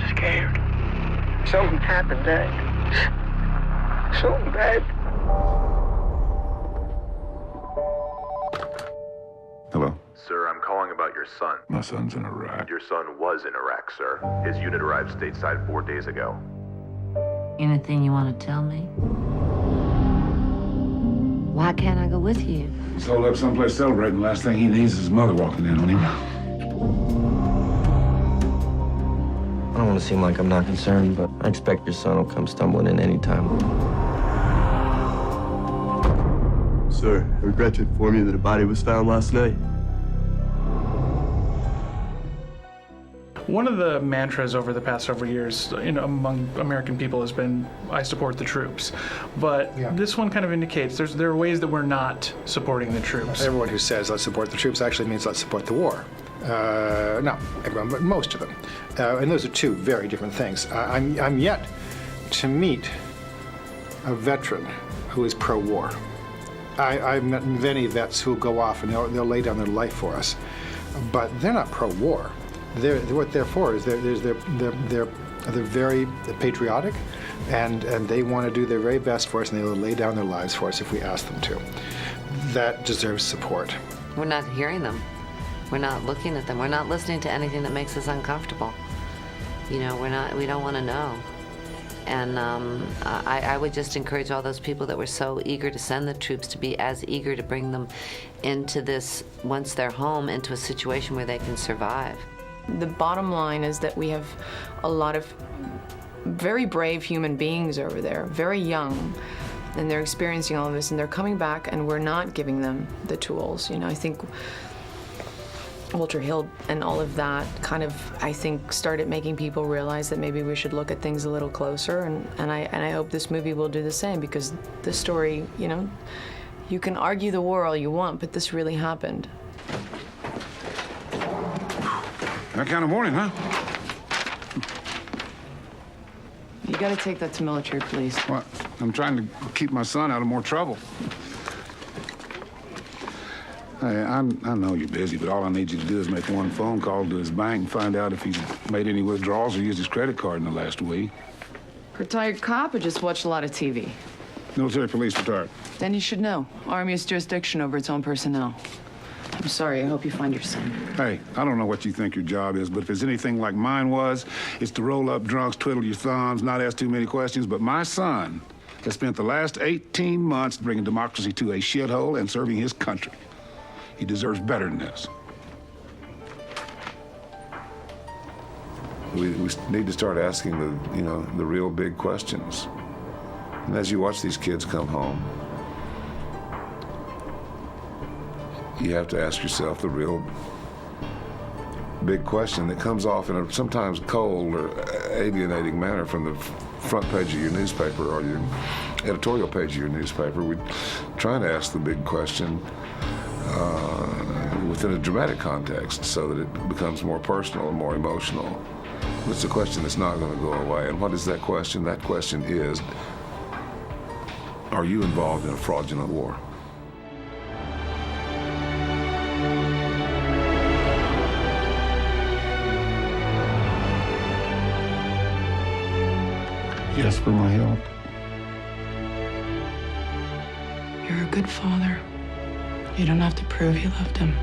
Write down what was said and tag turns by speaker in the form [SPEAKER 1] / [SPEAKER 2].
[SPEAKER 1] scared. Something happened, Dad. Something bad.
[SPEAKER 2] Hello?
[SPEAKER 3] Sir, I'm calling about your son.
[SPEAKER 2] My son's in Iraq.
[SPEAKER 3] Your son was in Iraq, sir. His unit arrived stateside 4 days ago.
[SPEAKER 4] Anything you want to tell me? Why can't I go with you?
[SPEAKER 2] He's holed up someplace celebrating. The last thing he needs is his mother walking in on him.
[SPEAKER 5] I don't want to seem like I'm not concerned, but I expect your son will come stumbling in any time.
[SPEAKER 6] Sir, I regret to inform you that a body was found last night.
[SPEAKER 7] One of the mantras over the past several years, among American people has been, I support the troops. But this one kind of indicates there are ways that we're not supporting the troops.
[SPEAKER 8] Everyone who says let's support the troops actually means let's support the war. Not everyone, but most of them. And those are two very different things. I'm yet to meet a veteran who is pro-war. I've met many vets who go off and they'll lay down their life for us, but they're not pro-war. What they're for is they're very patriotic, and they want to do their very best for us, and they'll lay down their lives for us if we ask them to. That deserves support.
[SPEAKER 4] We're not hearing them. We're not looking at them. We're not listening to anything that makes us uncomfortable. We don't want to know. And I would just encourage all those people that were so eager to send the troops to be as eager to bring them into this, once they're home, into a situation where they can survive.
[SPEAKER 9] The bottom line is that we have a lot of very brave human beings over there, very young, and they're experiencing all of this, and they're coming back, and we're not giving them the tools. I think Walter Hill and all of that kind of, I think, started making people realize that maybe we should look at things a little closer, and I hope this movie will do the same, because this story, you can argue the war all you want, but this really happened.
[SPEAKER 2] That kind of morning, huh?
[SPEAKER 9] You gotta take that to military police.
[SPEAKER 2] What? I'm trying to keep my son out of more trouble. Hey, I know you're busy, but all I need you to do is make one phone call to his bank and find out if he's made any withdrawals or used his credit card in the last week.
[SPEAKER 9] Retired cop or just watched a lot of TV?
[SPEAKER 2] Military police retired.
[SPEAKER 9] Then you should know. Army has jurisdiction over its own personnel. I'm sorry, I hope you find your son.
[SPEAKER 2] Hey, I don't know what you think your job is, but if it's anything like mine was, it's to roll up drunks, twiddle your thumbs, not ask too many questions. But my son has spent the last 18 months bringing democracy to a shithole and serving his country. He deserves better than this.
[SPEAKER 10] We need to start asking the real big questions. And as you watch these kids come home, you have to ask yourself the real big question that comes off in a sometimes cold or alienating manner from the front page of your newspaper or your editorial page of your newspaper. We're trying to ask the big question within a dramatic context so that it becomes more personal and more emotional. It's a question that's not going to go away. And what is that question? That question is, are you involved in a fraudulent war?
[SPEAKER 2] Yes, for my help.
[SPEAKER 11] You're a good father. You don't have to prove you loved him.